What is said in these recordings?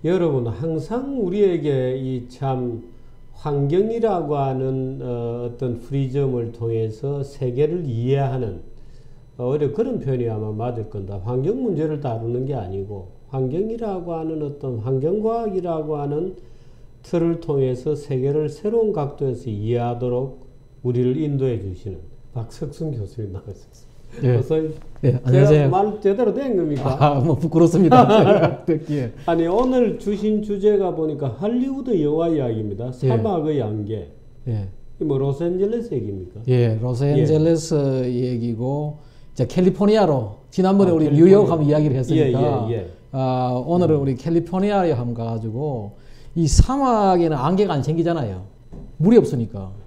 여러분 항상 우리에게 이 참 환경이라고 하는 어떤 프리즘을 통해서 세계를 이해하는 오히려 그런 표현이 아마 맞을 건다. 환경 문제를 다루는 게 아니고 환경이라고 하는 어떤 환경과학이라고 하는 틀을 통해서 세계를 새로운 각도에서 이해하도록 우리를 인도해 주시는 박석순 교수님 나오셨습니다. 예. 어서 예, 안녕하세요. 말 제대로 된 겁니까? 뭐 부끄럽습니다. 듣기에. 아니 오늘 주신 주제가 보니까 할리우드 영화 이야기입니다. 사막의 안개. 예. 뭐 로스앤젤레스 얘기입니까? 예, 로스앤젤레스 얘기고 이제 캘리포니아로 지난번에 우리 뉴욕 한번 이야기를 했으니까 오늘은 우리 캘리포니아에 한번 가가지고 이 사막에는 안개가 안 생기잖아요. 물이 없으니까.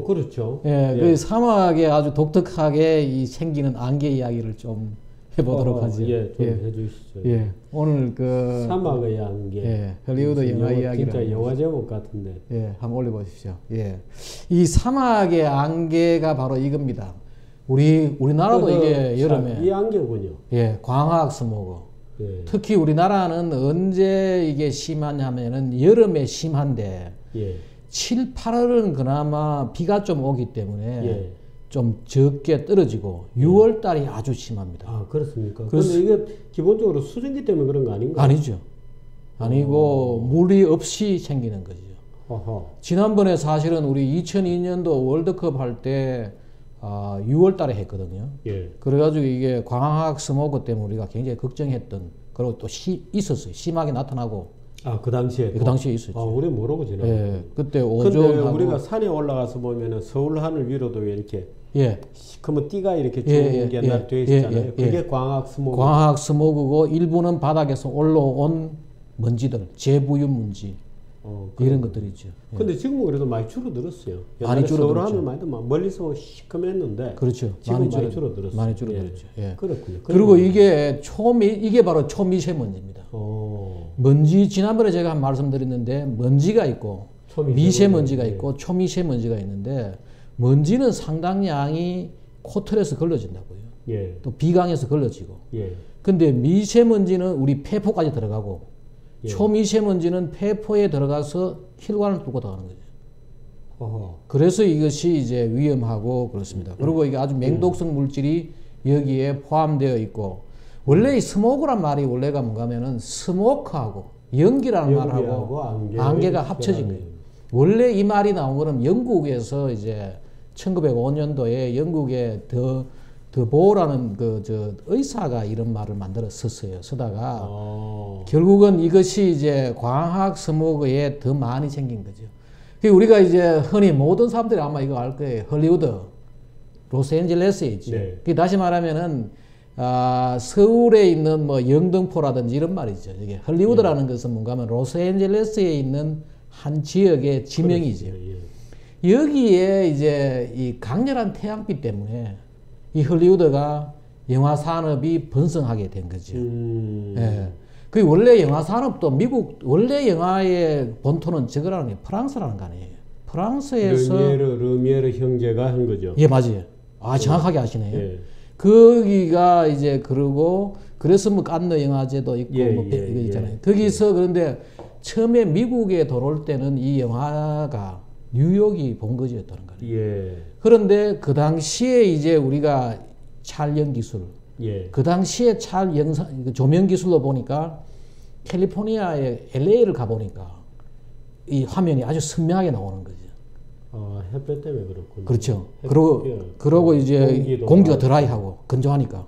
그렇죠. 예, 그 사막에 아주 독특하게 이 생기는 안개 이야기를 좀 해보도록 하죠. 예, 좀 해주시죠. 예, 오늘 그 사막의 안개. 예, 할리우드 영화 이야기를 진짜 영화 제목 같은데. 예, 한번 올려보십시오. 예, 이 사막의 안개가 바로 이겁니다. 우리나라도 이게 여름에 이 안개군요. 예, 광학 스모그. 예. 특히 우리나라는 언제 이게 심하냐면은 여름에 심한데. 예. 7, 8월은 그나마 비가 좀 오기 때문에 예. 좀 적게 떨어지고 6월 달이 아주 심합니다. 아, 그렇습니까? 그런데 이게 기본적으로 수증기 때문에 그런 거 아닌가요? 아니죠. 아니고 물이 없이 생기는 거죠. 어허. 지난번에 사실은 우리 2002년도 월드컵 할 때 6월 달에 했거든요. 예. 그래가지고 이게 광학 스모그 때문에 우리가 굉장히 걱정했던, 그리고 또 있었어요. 심하게 나타나고. 그 당시에? 그 당시에 있었죠. 우리 모르고 지나갔죠. 예, 그때 근데 오존하고. 우리가 산에 올라가서 보면은 서울 하늘 위로도 이렇게 예. 시커먼 띠가 이렇게 쭉 옛날에 돼 있잖아요. 그게 광학 스모그. 광학 스모그고 일부는 바닥에서 올라온 먼지들, 재부유 먼지. 이런 것들이죠. 근데 지금은 그래도 많이 줄어들었어요. 많이 줄어들었죠. 서울 하늘 많이 멀리서 시커맸는데. 그렇죠. 지금 많이 줄어들었어요. 많이 줄어들었죠. 예. 그렇군요. 그리고 이게 이게 바로 초미세먼지입니다. 먼지, 지난번에 제가 한 말씀드렸는데 먼지가 있고 미세먼지가 있고 초미세먼지가 있는데, 먼지는 상당량이 코털에서 걸러진다고요. 예. 또 비강에서 걸러지고. 예. 근데 미세먼지는 우리 폐포까지 들어가고, 예. 초미세먼지는 폐포에 들어가서 혈관을 뚫고 들어가는 거죠. 어허. 그래서 이것이 이제 위험하고 그렇습니다. 그리고 이게 아주 맹독성 물질이 여기에 포함되어 있고, 원래 이 스모그란 말이 원래가 뭔가 하면은 스모크하고 연기라는 말하고 안개가 합쳐진 거예요. 원래 이 말이 나온 거는 영국에서 이제 1905년도에 영국의 더 보라는 의사가 이런 말을 썼어요. 쓰다가 결국은 이것이 이제 광학 스모그에 더 많이 생긴 거죠. 우리가 이제 흔히 모든 사람들이 아마 이거 알 거예요. 할리우드, 로스앤젤레스에 있죠. 네. 다시 말하면은 서울에 있는 뭐 영등포라든지 이런 말이죠. 이게 할리우드라는 것은 뭔가 하면 로스앤젤레스에 있는 한 지역의 지명이죠. 여기에 이제 이 강렬한 태양빛 때문에 이 할리우드가 영화 산업이 번성하게 된 거죠. 예. 그 원래 영화 산업도 미국, 원래 영화의 본토는 저거라는 게 프랑스라는 거 아니에요. 프랑스에서 르미에르 형제가 한 거죠. 예, 맞아요. 정확하게 아시네요. 예. 거기가 이제 그래서 뭐 칸느 영화제도 있고 이거 있잖아요. 거기서 그런데 처음에 미국에 들어올 때는 이 영화가 뉴욕이 본거지였다는 거예요. 예. 그런데 그 당시에 이제 우리가 촬영 기술, 그 당시에 조명 기술로 보니까 캘리포니아의 LA를 가보니까 이 화면이 아주 선명하게 나오는 거죠. 햇볕 때문에 그렇군요. 그렇죠. 그러고 이제 공기가 드라이하고 건조하니까.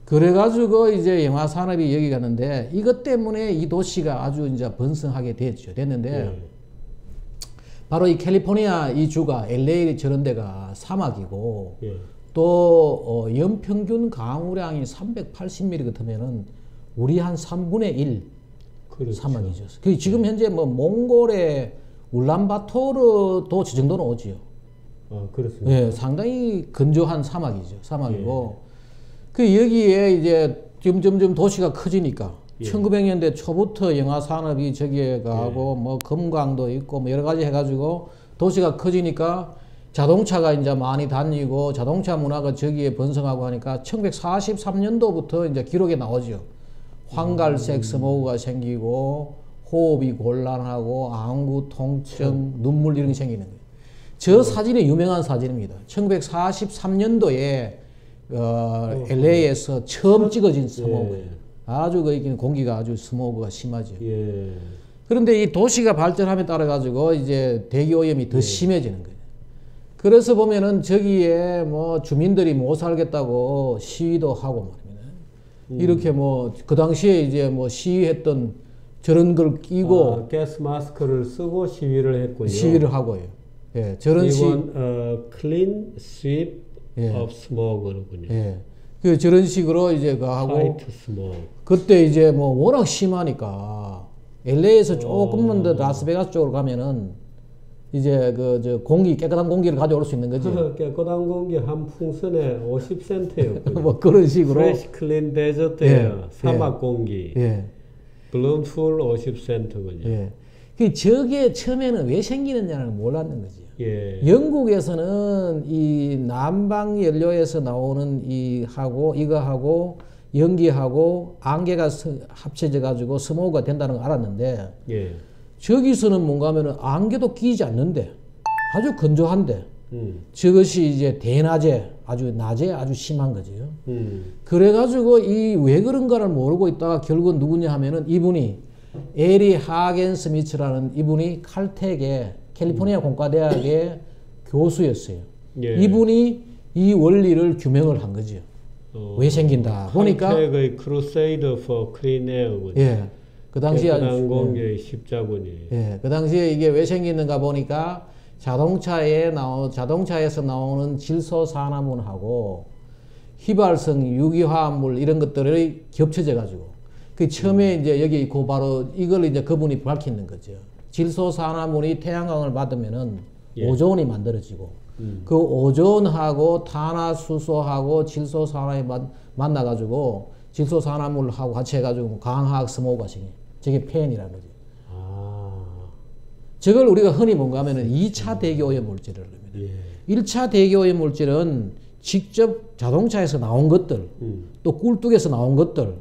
그래가지고 이제 영화 산업이 여기 갔는데, 이것 때문에 이 도시가 아주 이제 번성하게 됐는데, 바로 이 캘리포니아 이 주가 LA 저런 데가 사막이고, 또 연평균 강우량이 380mm 같으면은 우리 한 3분의 1 그렇죠. 사막이죠. 지금 현재 뭐 몽골의 울란바토르도 저 정도는 오지요. 그렇습니다. 예, 상당히 건조한 사막이죠. 사막이고, 여기에 이제 점점 도시가 커지니까 1900년대 초부터 영화 산업이 저기에 가고 뭐 금강도 있고 뭐 여러 가지 해가지고 도시가 커지니까 자동차가 이제 많이 다니고 자동차 문화가 저기에 번성하고 하니까 1943년도부터 이제 기록에 나오죠. 황갈색 스모그가 생기고 호흡이 곤란하고 안구 통증, 눈물 이런 게 생기는 거예요. 저 사진이 유명한 사진입니다. 1943년도에 LA에서 처음 찍어진 스모그예요. 아주 그 공기가 아주 스모그가 심하죠. 예. 그런데 이 도시가 발전함에 따라 가지고 이제 대기 오염이 더 심해지는 거예요. 그래서 보면은 저기에 뭐 주민들이 못 살겠다고 시위도 하고 말입니다. 이렇게 뭐 그 당시에 이제 뭐 시위했던 저런 걸 끼고 가스 마스크를 쓰고 시위를 했군요. 시위를 하고요. 예, 저런 clean sweep of smoke군요. 예, 그 저런 식으로 이제 그 하고 White smoke. 그때 이제 뭐 워낙 심하니까 LA에서 조금만 더 라스베가스 쪽으로 가면은 이제 그 저 공기 깨끗한 공기를 가져올 수 있는 거지. 깨끗한 공기 한 풍선에 50센트였군요. 뭐 그런 식으로. Fresh clean desert air, 사막 공기. 예. balloonful 50센트군요. 예. 그 저게 처음에는 왜 생기느냐를 몰랐는 거지. 예. 영국에서는 이 난방 연료에서 나오는 이거하고 연기하고 안개가 합쳐져 가지고 스모그가 된다는 걸 알았는데 예. 저기서는 뭔가 하면은 안개도 끼지 않는데 아주 건조한데 저것이 이제 대낮에 아주 낮에 아주 심한 거죠. 그래가지고 이 왜 그런가를 모르고 있다가 결국은 누구냐 하면은 이분이 에리 하겐 스미츠라는 이분이 칼텍의 캘리포니아 공과대학의 교수였어요. 예. 이분이 이 원리를 규명을 한 거죠. 왜 생긴다 보니까 칼텍의 Crusade for Clean Air군요. 예. 그 당시에 깨끗한 공기의 십자군이. 예. 그 당시에 이게 왜 생기는가 보니까 자동차에서 나오는 질소산화물하고 휘발성 유기화합물 이런 것들이 겹쳐져 가지고 그 처음에 이제 여기 그 바로 이걸 이제 그분이 밝히는 거죠. 질소산화물이 태양광을 받으면은 오존이 만들어지고 그 오존하고 탄화수소하고 질소산화에 만나 가지고 질소산화물하고 같이 해 가지고 광학 스모그가 생겨요. 저게 펜이라는 거죠. 저걸 우리가 흔히 뭔가 하면은 2차 대기 오염 물질을 합니다. 1차 대기 오염 물질은 직접 자동차에서 나온 것들, 또 꿀뚝에서 나온 것들,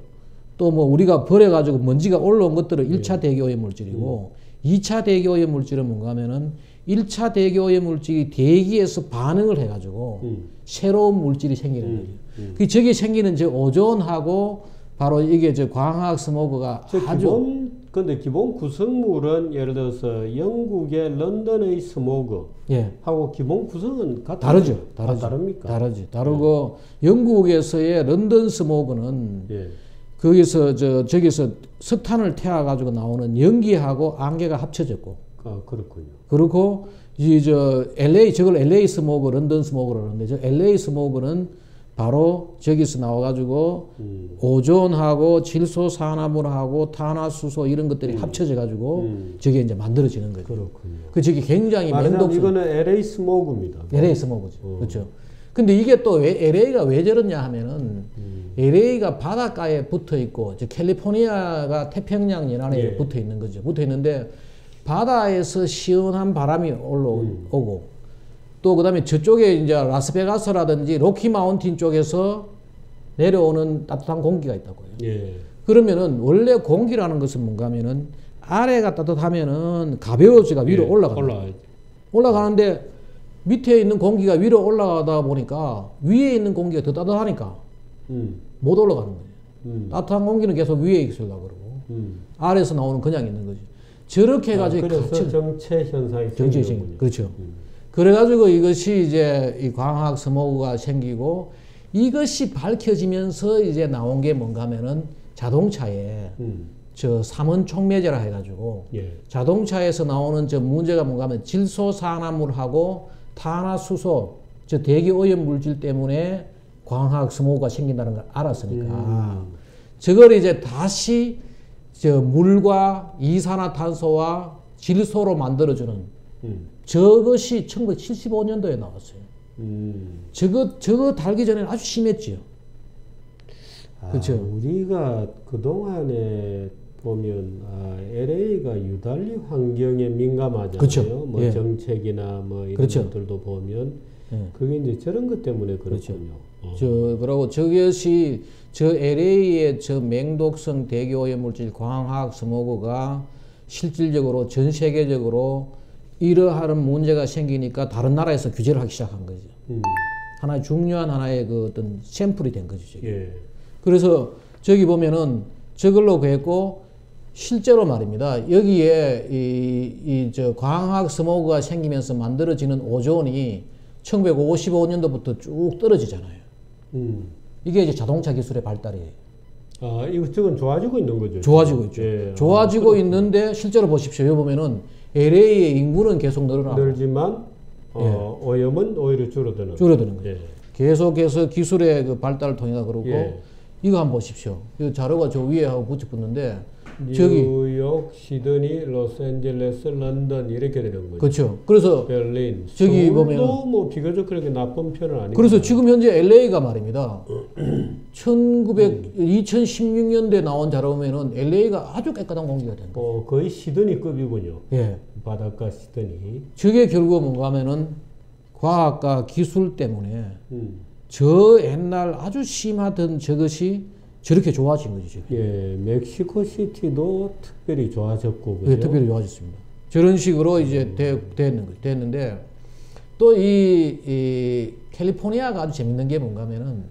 또 뭐 우리가 버려가지고 먼지가 올라온 것들은 1차 대기 오염 물질이고, 2차 대기 오염 물질은 뭔가 하면은 1차 대기 오염 물질이 대기에서 반응을 해가지고 새로운 물질이 생기는 거죠. 그 저게 생기는 저 오존하고 바로 이게 저 광학 스모그가 아주 근데 기본 구성물은 예를 들어서 영국의 런던의 스모그 하고 기본 구성은 다르죠. 다릅니까? 다르고 영국에서의 런던 스모그는 거기서 저기서 석탄을 태워 가지고 나오는 연기하고 안개가 합쳐졌고. 그렇군요. 그리고 이 저걸 LA 스모그, 런던 스모그를 하는데 저 LA 스모그는 바로 저기서 나와가지고 오존하고 질소산화물하고 탄화수소 이런 것들이 합쳐져 가지고 저게 이제 만들어지는 거죠. 그렇군요. 그 저게 굉장히 맹독성. 이거는 LA 스모그입니다. LA 스모그죠. 그렇죠. 근데 이게 또 왜 LA가 왜 저러냐 하면은 LA가 바닷가에 붙어 있고 저 캘리포니아가 태평양 연안에 붙어 있는 거죠. 붙어 있는데 바다에서 시원한 바람이 올라오고 또 그다음에 저쪽에 이제 라스베가스라든지 로키 마운틴 쪽에서 내려오는 따뜻한 공기가 있다고요. 그러면은 원래 공기라는 것은 뭔가 하면은 아래가 따뜻하면은 가벼워지가 위로 올라가는데 밑에 있는 공기가 위로 올라가다 보니까 위에 있는 공기가 더 따뜻하니까 못 올라가는 거예요. 따뜻한 공기는 계속 위에 있으려고 그러고 아래에서 나오는 그냥 있는 거지. 저렇게 해가지고 그래서 정체 현상이 생기는 그렇죠. 그래가지고 이것이 이제 이 광학 스모그가 생기고 이것이 밝혀지면서 이제 나온 게 뭔가 하면은 자동차에 저 삼원 촉매제라 해가지고 자동차에서 나오는 저 문제가 뭔가 하면 질소산화물하고 탄화수소 저 대기 오염 물질 때문에 광학 스모그가 생긴다는 걸 알았으니까 저걸 이제 다시 저 물과 이산화탄소와 질소로 만들어주는 저것이 1975년도에 나왔어요. 저거 달기 전에는 아주 심했지요. 그렇죠. 우리가 그동안에 보면 LA가 유달리 환경에 민감하잖아요. 그렇죠. 뭐 정책이나 뭐 이런 것들도 보면 그게 이제 저런 것 때문에 그렇군요. 그리고 저것이 저 LA의 저 맹독성 대기오염물질 광학 스모그가 실질적으로 전 세계적으로 이러한 문제가 생기니까 다른 나라에서 규제를 하기 시작한 거죠. 하나의 중요한 하나의 그 어떤 샘플이 된 거죠. 예. 그래서 저기 보면은 저걸로 구했고 실제로 말입니다. 여기에 저 광학 스모그가 생기면서 만들어지는 오존이 1955년도부터 쭉 떨어지잖아요. 이게 이제 자동차 기술의 발달이에요. 아, 이것저것 좋아지고 있는 거죠. 좋아지고 있죠. 예. 좋아지고 있는데 실제로 보십시오. 여기 보면은 LA의 인구는 계속 늘어나고 늘지만 오염은 오히려 줄어드는 거죠. 예. 계속해서 기술의 그 발달을 통해 그러고 예. 이거 한번 보십시오. 이 자료가 저 위에 하고 붙여 붙는데 저기 뉴욕, 시드니, 로스앤젤레스, 런던 이렇게 되는 거죠. 그렇죠. 그래서 베를린, 저기 서울도 보면은 뭐 비교적 그렇게 나쁜 편은 아니고. 그래서 지금 현재 LA가 말입니다. 2016년도에 나온 자료 보면은 LA가 아주 깨끗한 공기가 된 거예요. 거의 시드니급이군요. 예. 바닷가 시드니. 저게 결국 뭔가 하면은 과학과 기술 때문에 저 옛날 아주 심하던 저것이 저렇게 좋아진 거죠. 지금. 예, 멕시코 시티도 특별히 좋아졌고, 그죠? 예, 특별히 좋아졌습니다. 저런 식으로 이제 됐는데 또 이 캘리포니아가 아주 재밌는 게 뭔가 하면은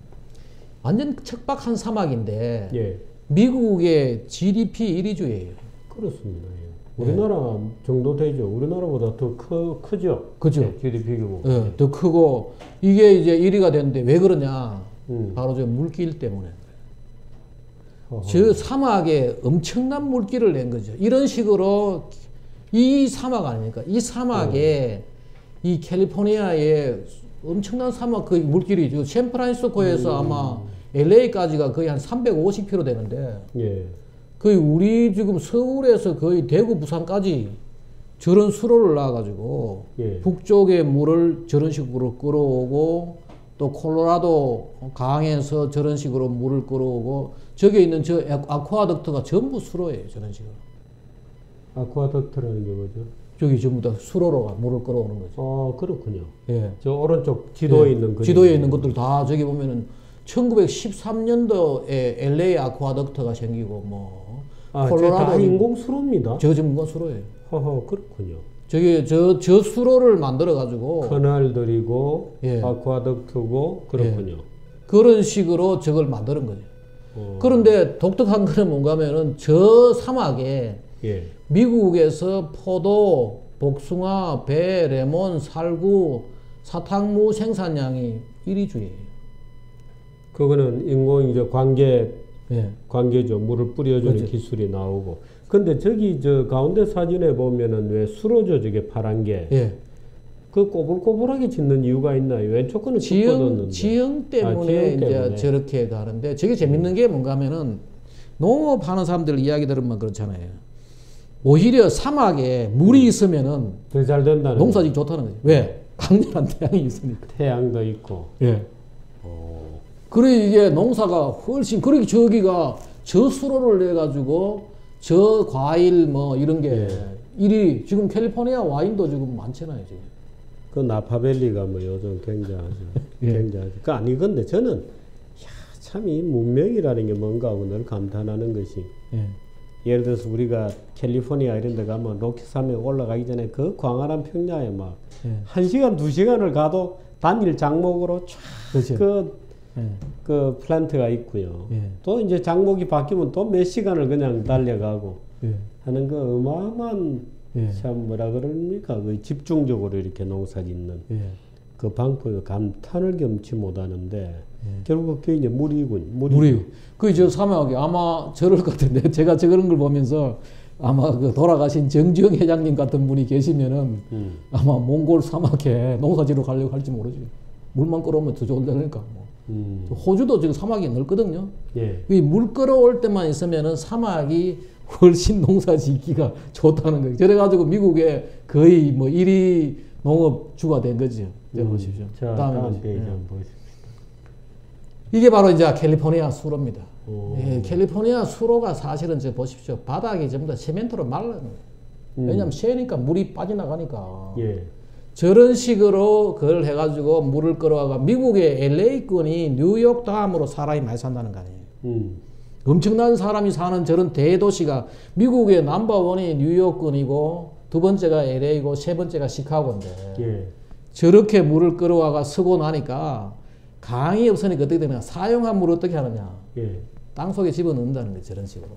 완전 척박한 사막인데 예, 미국의 GDP 1위주예요. 그렇습니다. 예. 우리나라 정도 되죠. 우리나라보다 더 크죠. 그죠? 예, GDP 규모. 예, 더 크고 이게 이제 1위가 됐는데 왜 그러냐? 바로 저 물길 때문에. 저 사막에 엄청난 물기를 낸 거죠. 이런 식으로 이 사막 아닙니까? 이 사막에 이 캘리포니아에 엄청난 사막 그 물길이 저 샌프란시스코에서 아마 LA까지가 거의 한 350km 되는데 예, 거의 우리 지금 서울에서 거의 대구 부산까지 저런 수로를 놔가지고 예. 북쪽에 물을 저런 식으로 끌어오고 또 콜로라도 강에서 저런 식으로 물을 끌어오고 저기 있는 저 아쿠아덕트가 전부 수로예요. 저런 식으로. 아쿠아덕트라는 게 뭐죠? 저기 전부 다 수로로 물을 끌어오는 거죠. 그렇군요. 예. 저 오른쪽 지도에 예. 있는 그 지도에 있는 것들 다 저기 보면은 1913년도에 LA 아쿠아덕트가 생기고 뭐 다 인공수로입니다. 저 전부 수로예요. 그렇군요. 저기 저 수로를 만들어 가지고 터널들이고 예. 아쿠아덕트고 그렇군요. 그런 식으로 저걸 만드는 거죠. 그런데 독특한 거는 뭔가 하면은 저 사막에 예. 미국에서 포도, 복숭아, 배, 레몬, 살구, 사탕무 생산량이 1위주예요. 그거는 인공이죠. 예. 관계죠. 물을 뿌려주는 그렇죠. 기술이 나오고. 근데 저기 저 가운데 사진에 보면은 왜 수로죠, 저게 파란 게. 예. 그 꼬불꼬불하게 짓는 이유가 있나요? 왼쪽 거는 쭉 뻗었는데. 지형 때문에 지형 때문에. 이제 저렇게 가는데 저게 재밌는 게 뭔가 하면은 농업하는 사람들 이야기 들으면 그렇잖아요. 오히려 사막에 물이 있으면은 더 잘 된다는. 농사짓기 좋다는 거죠. 왜? 강렬한 태양이 있으니까. 태양도 있고. 예. 그래 이게 농사가 훨씬 그렇게 저기가 저 수로를 내 가지고 저 과일 뭐 이런 게 일이 지금 캘리포니아 와인도 지금 많잖아요 지금. 그 나파밸리가 뭐 요즘 굉장하죠. 예. 굉장하죠. 그 아니 근데 저는 참 이 문명이라는 게 뭔가 하고 늘 감탄하는 것이 예. 예를 들어서 우리가 캘리포니아 이런 데 가면 로키산맥 올라가기 전에 그 광활한 평야에 막 예. 1시간, 2시간을 가도 단일 장목으로 그렇죠. 그 플랜트가 있고요. 예. 또 이제 장목이 바뀌면 또 몇 시간을 그냥 달려가고 예. 하는 그 어마어마한 예. 참 뭐라 그럽니까? 그 집중적으로 이렇게 농사 짓는 예. 그 방법에 감탄을 겸치 못하는데 결국 그게 이제 물이군요. 물이 그 저 사막이 아마 저럴 것 같은데 제가 저런 걸 보면서 아마 그 돌아가신 정지영 회장님 같은 분이 계시면은 아마 몽골 사막에 농사지러 가려고 할지 모르지. 물만 끌어오면 더 좋은다니까. 뭐. 호주도 지금 사막이 넓거든요. 예. 이 물 끌어올 때만 있으면은 사막이 훨씬 농사짓기가 좋다는 거예요. 그래가지고 미국에 거의 뭐 1위 농업주가 된 거죠. 보십시오. 자, 다음 페이지 한번 보십시오. 이게 바로 이제 캘리포니아 수로입니다. 오. 예, 캘리포니아 수로가 사실은 저 보십시오. 바닥이 전부 다 세멘트로 말라요. 왜냐면 세니까 물이 빠져나가니까. 예. 저런 식으로 그걸 해가지고 물을 끌어와가 미국의 LA권이 뉴욕 다음으로 사람이 많이 산다는 거 아니에요. 엄청난 사람이 사는 저런 대도시가 미국의 넘버원이 뉴욕권이고 두 번째가 LA고 세 번째가 시카고인데 예. 저렇게 물을 끌어와가 쓰고 나니까 강이 없으니까 어떻게 되냐. 사용한 물을 어떻게 하느냐. 예. 땅속에 집어넣는다는 거예요. 저런 식으로.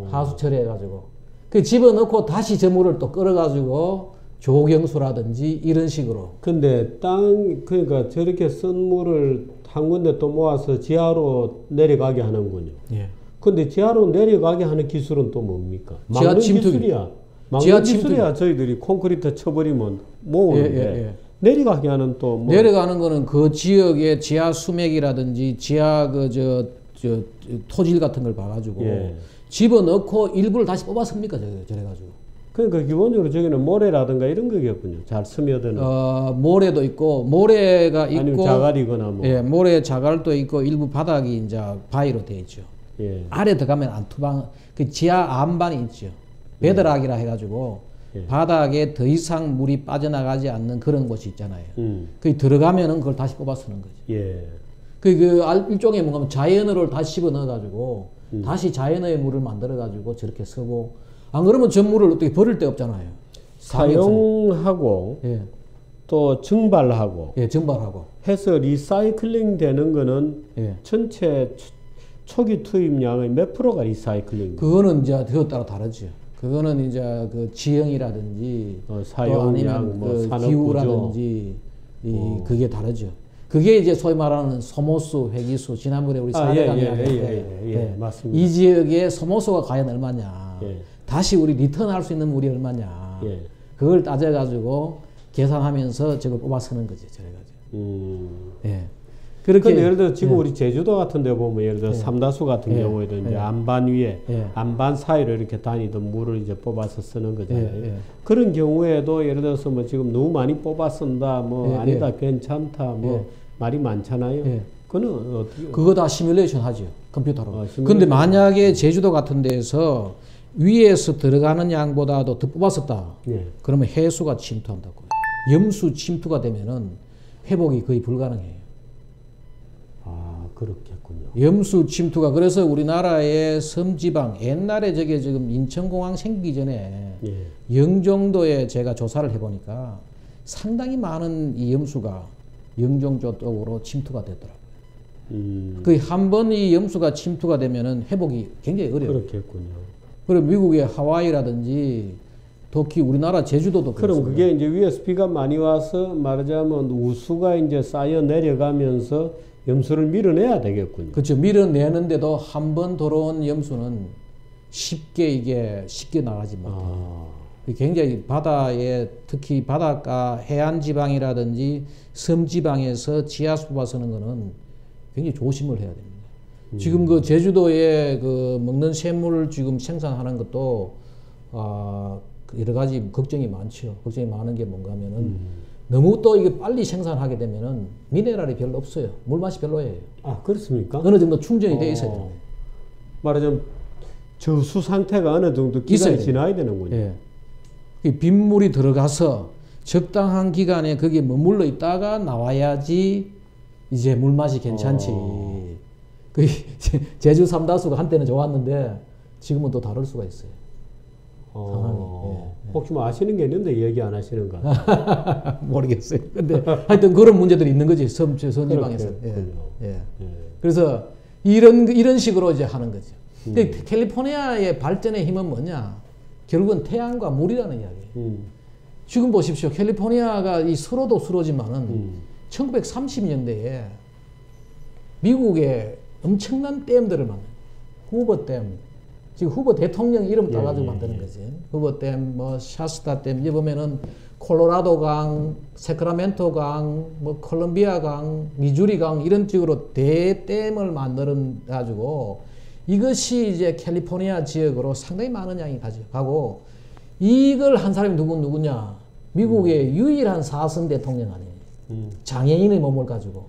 하수 처리해가지고. 그 집어넣고 다시 저 물을 또 끌어가지고 조경수라든지 이런 식으로. 근데 그러니까 저렇게 쓴 물을 한 군데 또 모아서 지하로 내려가게 하는군요. 예. 근데 지하로 내려가게 하는 기술은 또 뭡니까? 지하 막는 침투기. 기술이야. 막는 지하 기술이야. 저희들이 콘크리트 쳐버리면 모으는데 예. 내려가게 하는 또 뭐. 내려가는 거는 그 지역의 지하 수맥이라든지 지하 토질 같은 걸 봐가지고 예. 집어넣고 일부를 다시 뽑았습니까? 저래가지고. 그러니까 기본적으로 저기는 모래라든가 이런 거겠군요. 잘 스며드는. 모래도 있고 모래가 있고 아니면 자갈이거나 뭐. 예, 모래 자갈도 있고 일부 바닥이 이제 바위로 되어 있죠. 예. 아래 들어가면 안투방 그 지하 안반이 있죠. 베드락이라 해가지고 예. 바닥에 더 이상 물이 빠져나가지 않는 그런 곳이 있잖아요. 그 들어가면은 그걸 다시 뽑아 쓰는 거죠. 예. 일종의 뭔가 자연어를 다시 집어 넣어가지고 다시 자연어의 물을 만들어가지고 저렇게 쓰고 안 그러면 저 물을 어떻게 버릴 데 없잖아요. 사용하고 예. 또 증발하고 예, 증발하고 해서 리사이클링 되는 거는 예. 전체 초기 투입량의 몇 프로가 리사이클링? 그거는 이제 그것 따라 다르죠. 그거는 이제 그 지형이라든지 사용량, 뭐 그 산업 기후라든지 그게 다르죠. 그게 이제 소위 말하는 소모수, 회기수. 지난번에 우리 사례 강의하는데 맞습니다. 이 지역의 소모수가 과연 얼마냐, 예. 다시 우리 리턴할 수 있는 물이 얼마냐, 예. 그걸 따져가지고 계산하면서 저걸 뽑아 쓰는 거죠. 저래가지고. 예. 그렇게. 근데 예를 들어 지금 우리 제주도 같은 데 보면 예를 들어 삼다수 같은 경우에도 이제 안반 위에 안반 사이로 이렇게 다니던 물을 이제 뽑아서 쓰는 거잖아요. 그런 경우에도 예를 들어서 뭐 지금 너무 많이 뽑아 쓴다, 뭐 아니다, 괜찮다, 뭐 말이 많잖아요. 그거는 어떻게? 그거 다 시뮬레이션 하죠. 컴퓨터로. 근데 만약에 제주도 같은 데에서 위에서 들어가는 양보다도 더 뽑았었다. 그러면 해수가 침투한다고. 염수 침투가 되면은 회복이 거의 불가능해요. 그렇겠군요. 염수 침투가. 그래서 우리나라의 섬지방 옛날에 저게 지금 인천공항 생기기 전에 영종도에 제가 조사를 해보니까 상당히 많은 이 염수가 영종도 쪽으로 침투가 됐더라고요. 그 한 번 이 염수가 침투가 되면은 회복이 굉장히 어려워요. 그렇겠군요. 그리고 미국의 하와이라든지 특히 우리나라 제주도도 그럼 그게 이제 위에서 비가 많이 와서 말하자면 우수가 이제 쌓여 내려가면서 염수를 밀어내야 되겠군요. 그렇죠. 밀어내는데도 한 번 들어온 염수는 쉽게 나가지 못해요. 굉장히 바다에, 특히 바닷가 해안 지방이라든지 섬 지방에서 지하수 뽑아서는 거는 굉장히 조심을 해야 됩니다. 지금 그 제주도에 그 먹는 샘물을 지금 생산하는 것도 여러 가지 걱정이 많죠. 걱정이 많은 게 뭔가 하면은 너무 또 이게 빨리 생산하게 되면은 미네랄이 별로 없어요. 물맛이 별로예요. 그렇습니까? 어느 정도 충전이 돼 있어야 돼요. 말하자면 저수 상태가 어느 정도 기간이 지나야 되는군요. 예. 빗물이 들어가서 적당한 기간에 거기에 머물러 있다가 나와야지 이제 물맛이 괜찮지. 제주 삼다수가 한때는 좋았는데 지금은 또 다를 수가 있어요. 혹시 뭐 아시는 게 있는데 얘기 안 하시는가? 모르겠어요. 근데 하여튼 그런 문제들이 있는 거지. 선지방에서. 그래서 이런 식으로 이제 하는 거죠. 근데 캘리포니아의 발전의 힘은 뭐냐? 결국은 태양과 물이라는 이야기예요. 지금 보십시오. 캘리포니아가 이 수로도 수로지만은 1930년대에 미국의 엄청난 댐들을 만든 후버댐. 지금 후보 대통령 이름 따가지고 만드는 거지. 후버댐, 뭐 샤스타댐, 여기 보면은 콜로라도강, 세크라멘토강, 뭐 콜롬비아강, 미주리강 이런 식으로 대댐을 만들어 가지고 이것이 이제 캘리포니아 지역으로 상당히 많은 양이 가고 이걸 한 사람이 누구냐? 미국의 유일한 4선 대통령 아니에요. 장애인의 몸을 가지고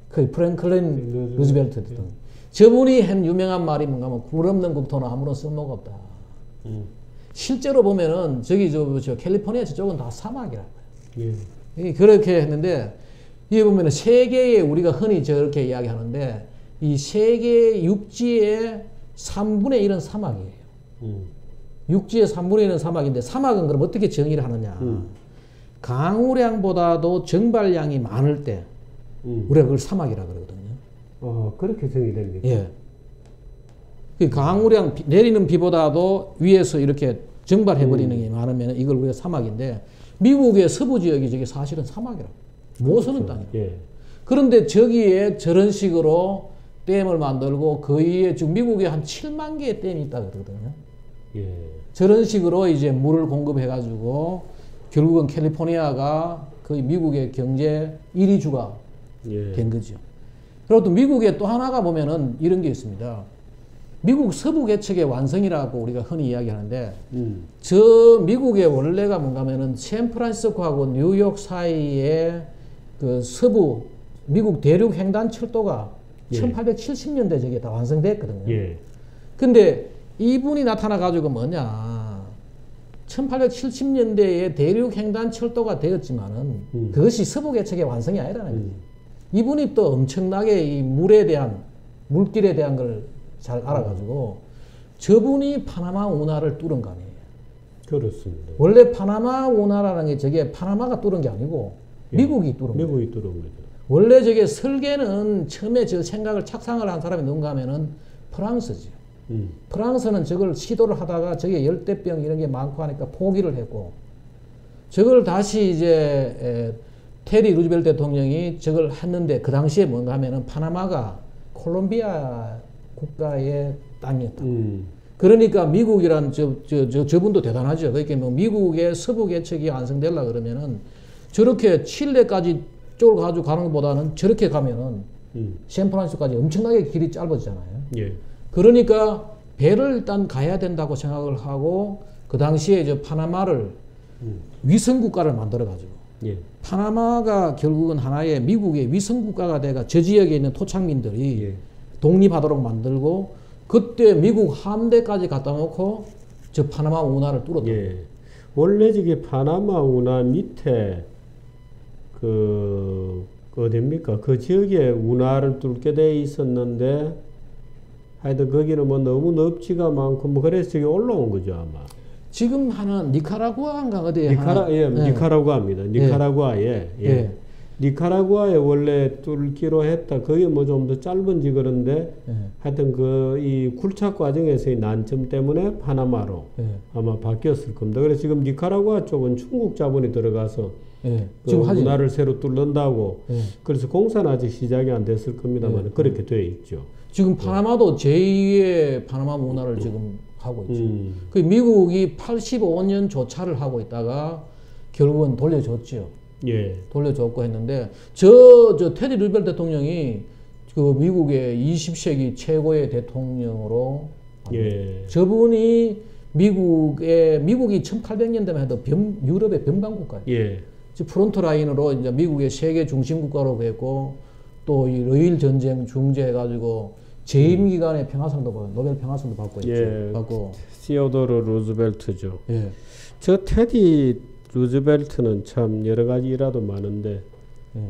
그 프랭클린 루즈벨트 대통령. 저분이 한 유명한 말이 뭔가 하면 굴 없는 국토는 아무런 쓸모가 없다. 실제로 보면은 저기 저 캘리포니아 저쪽은 다 사막이라고요. 그렇게 했는데 여기 보면은 세계에 우리가 흔히 저렇게 이야기하는데 이 세계 육지의 3분의 1은 사막이에요. 육지의 3분의 1은 사막인데 사막은 그럼 어떻게 정의를 하느냐. 강우량보다도 정발량이 많을 때 우리가 그걸 사막이라 그러거든요. 그렇게 정의됩니까? 예. 그 강우량 내리는 비보다도 위에서 이렇게 정발해버리는 게 많으면 이걸 우리가 사막인데 미국의 서부 지역이 저게 사실은 사막이라고. 못 쓰는 땅이에요. 예. 그런데 저기에 저런 식으로 댐을 만들고 그 위에 지금 미국에 한 7만 개의 댐이 있다 그러거든요. 예. 저런 식으로 이제 물을 공급해가지고 결국은 캘리포니아가 거의 미국의 경제 1위 주가 된 거죠. 그리고 또 미국에 또 하나가 보면은 이런 게 있습니다. 미국 서부 개척의 완성이라고 우리가 흔히 이야기하는데 저 미국의 원래가 뭔가 하면은 샌프란시스코하고 뉴욕 사이에 그 서부 미국 대륙 횡단 철도가 1870년대 저게 다 완성됐거든요. 근데 이분이 나타나 가지고 뭐냐 1870년대에 대륙 횡단 철도가 되었지만은 그것이 서부 개척의 완성이 아니라는 거지. 이분이 또 엄청나게 이 물에 대한 물길에 대한 걸 잘 알아가지고 저분이 파나마 운하를 뚫은 거 아니에요. 그렇습니다. 원래 파나마 운하라는 게 저게 파나마가 뚫은 게 아니고 미국이 뚫은 거예요. 미국이 뚫은 거죠. 원래 저게 설계는 처음에 저 생각을 착상을 한 사람이 누군가 하면은 프랑스죠. 프랑스는 저걸 시도를 하다가 저게 열대병 이런 게 많고 하니까 포기를 했고 저걸 다시 이제 테디 루즈벨트 대통령이 저걸 했는데 그 당시에 뭔가 하면은 파나마가 콜롬비아 국가의 땅이었다. 그러니까 미국이란 저분도 대단하죠. 그러니까 뭐 미국의 서부 개척이 완성되려 그러면은 저렇게 칠레까지 쪽을 가지고 가는 것보다는 저렇게 가면은 샌프란시스코까지 엄청나게 길이 짧아지잖아요. 예. 그러니까 배를 일단 가야 된다고 생각을 하고 그 당시에 저 파나마를 위성 국가를 만들어 가지고 파나마가 결국은 하나의 미국의 위성 국가가 돼가 저 지역에 있는 토착민들이 독립하도록 만들고 그때 미국 함대까지 갖다 놓고 저 파나마 운하를 뚫었다. 원래 저게 파나마 운하 밑에 어딥니까? 그 지역에 운하를 뚫게 돼 있었는데 하여튼 거기는 뭐 너무 넙지가 많고 뭐 그래서 저기 올라온 거죠 아마. 지금 하는 니카라구아인가 어디에 니카라구아입니다. 니카라구아에 니카라구아에 원래 뚫기로 했다. 그게 뭐 좀 더 짧은지 그런데 하여튼 이 굴착 과정에서의 난점 때문에 파나마로 아마 바뀌었을 겁니다. 그래서 지금 니카라구아 쪽은 중국 자본이 들어가서 지금 운하를 새로 뚫는다고 그래서 공사는 아직 시작이 안 됐을 겁니다만 그렇게 되어 있죠. 지금 파나마도 제2의 파나마 운하를 지금 하고 있죠. 그 미국이 85년 조차를 하고 있다가 결국은 돌려줬죠. 돌려줬고 했는데 저 테디 루즈벨트 대통령이 그 미국의 20세기 최고의 대통령으로 저분이 미국이 1800년대만 해도 유럽의 변방국가예요. 프론트 라인으로 이제 미국의 세계 중심 국가로 됐고 또 이 러일 전쟁 중재해가지고 재임 기간에 평화상도 받고 노벨 평화상도 받고 있죠. 받고 시어도르 루즈벨트죠. 저 테디 루즈벨트는 참 여러 가지 일화도 많은데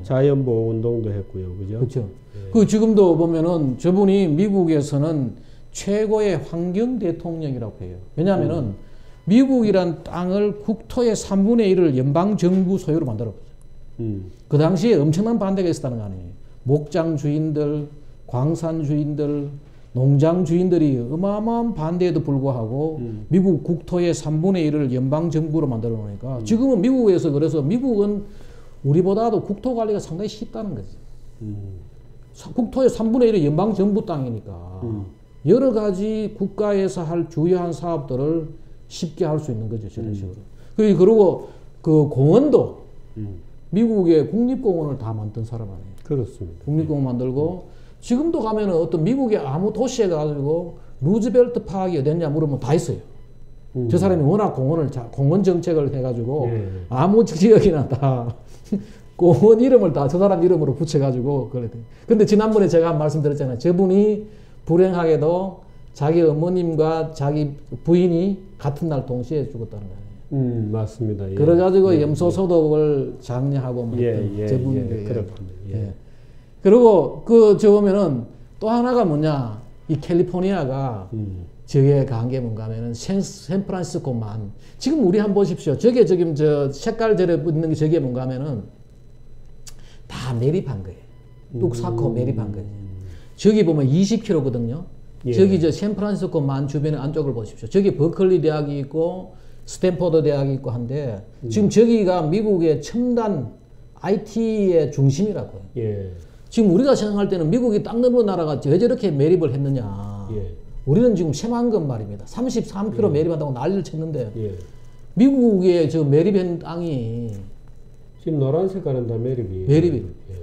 자연보호 운동도 했고요, 그죠? 그렇죠. 그 지금도 보면은 저분이 미국에서는 최고의 환경 대통령이라고 해요. 왜냐하면은 미국이란 땅을 국토의 3분의 1을 연방 정부 소유로 만들었거든요. 그 당시에 엄청난 반대가 있었다는 거 아니에요. 목장 주인들, 광산 주인들, 농장 주인들이 어마어마한 반대에도 불구하고 미국 국토의 3분의 1을 연방 정부로 만들어 놓으니까 지금은 미국에서 그래서 미국은 우리보다도 국토 관리가 상당히 쉽다는 거지. 국토의 3분의 1이 연방 정부 땅이니까 여러 가지 국가에서 할 주요한 사업들을 쉽게 할 수 있는 거죠. 저런 식으로. 그리고 그 공원도 미국의 국립공원을 다 만든 사람 아니에요. 그렇습니다. 국립공원 만들고 지금도 가면은 어떤 미국의 아무 도시에 가가지고 루즈벨트 파악이 어딨냐 물으면 다 있어요. 저 사람이 워낙 공원 정책을 해가지고 아무 지역이나 다 공원 이름을 다 저 사람 이름으로 붙여가지고 그랬대요. 근데 지난번에 제가 한 말씀 드렸잖아요. 저분이 불행하게도 자기 어머님과 자기 부인이 같은 날 동시에 죽었다는 거예요. 맞습니다. 예. 그래가지고 예, 염소 소독을 장려하고 뭐 그렇군요. 예. 그리고 저 보면은 또 하나가 뭐냐, 이 캘리포니아가 저게 강한 게 뭔가 하면은 샌프란시스코만, 지금 우리 한번 보십시오. 저게 지금 저 색깔 저래 붙는 게 저게 뭔가 하면은 다 매립한 거예요. 뚝사코 매립한 거예요. 저기 보면 20km거든요. 예. 저기 저 샌프란시스코만 주변의 안쪽을 보십시오. 저기 버클리 대학이 있고 스탠포드 대학이 있고 한데 지금 저기가 미국의 첨단 IT의 중심이라고요. 예. 지금 우리가 생각할 때는 미국이 땅 넓은 나라가 왜 저렇게 매립을 했느냐. 예. 우리는 지금 새만 건 말입니다. 33km 매립한다고 난리를 쳤는데 예. 미국의 저 매립한 땅이 지금 노란 색깔은 다 매립이에요. 매립이 예.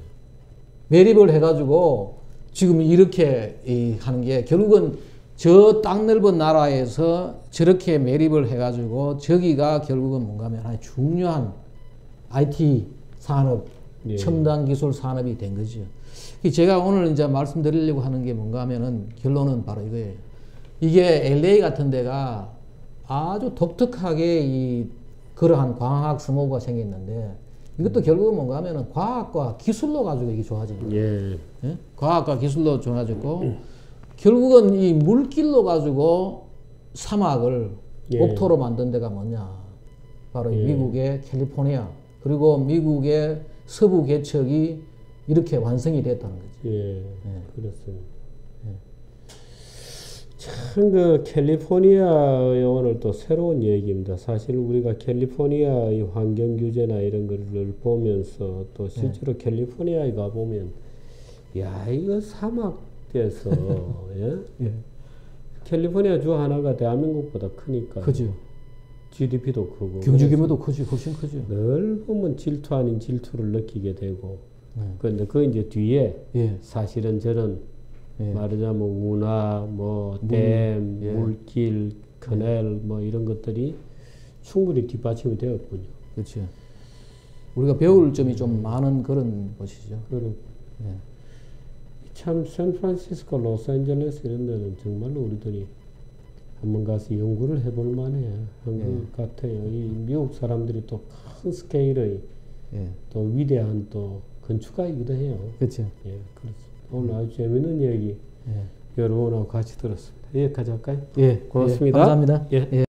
매립을 해가지고 지금 이렇게 하는 게 결국은 저 땅 넓은 나라에서 저렇게 매립을 해가지고 저기가 결국은 뭔가 하면 하나의 중요한 IT 산업, 예. 첨단 기술 산업이 된 거죠. 제가 오늘 이제 말씀드리려고 하는 게 뭔가 하면은 결론은 바로 이거예요. 이게 LA 같은 데가 아주 독특하게 이 그러한 광학 스모그가 생겼는데 이것도 결국은 뭔가 하면은 과학과 기술로 가지고 이게 좋아진 거예요. 예. 예? 과학과 기술로 좋아졌고 결국은 이 물길로 가지고 사막을 예. 옥토로 만든 데가 뭐냐, 바로 예. 미국의 캘리포니아, 그리고 미국의 서부 개척이 이렇게 완성이 됐다는 거죠. 예. 그렇습니다. 참 그 캘리포니아의 오늘 또 새로운 얘기입니다. 사실 우리가 캘리포니아의 환경 규제나 이런 거를 보면서 또 실제로 캘리포니아에 가 보면 야 이거 사막에서 예? 캘리포니아 주 하나가 대한민국보다 크니까 그죠. GDP도 크고 경제 규모도 크지, 훨씬 크죠. 늘 보면 질투 아닌 질투를 느끼게 되고 그런데 그 이제 뒤에 예. 사실은 저는 말하자면 운하, 뭐 댐, 물길, 커넬 뭐 이런 것들이 충분히 뒷받침이 되었군요. 그렇죠. 우리가 배울 점이 좀 많은 그런 곳이죠. 참 샌프란시스코, 로스앤젤레스 이런 데는 정말로 우리들이 한번 가서 연구를 해볼 만해 한 것 같아요. 이 미국 사람들이 또 큰 스케일의 또 위대한 또 건축가이기도 해요. 그렇죠. 예, 그렇습니다. 오늘 아주 재밌는 얘기 여러분하고 같이 들었습니다. 여기까지 할까요? 예, 고맙습니다. 감사합니다. 예.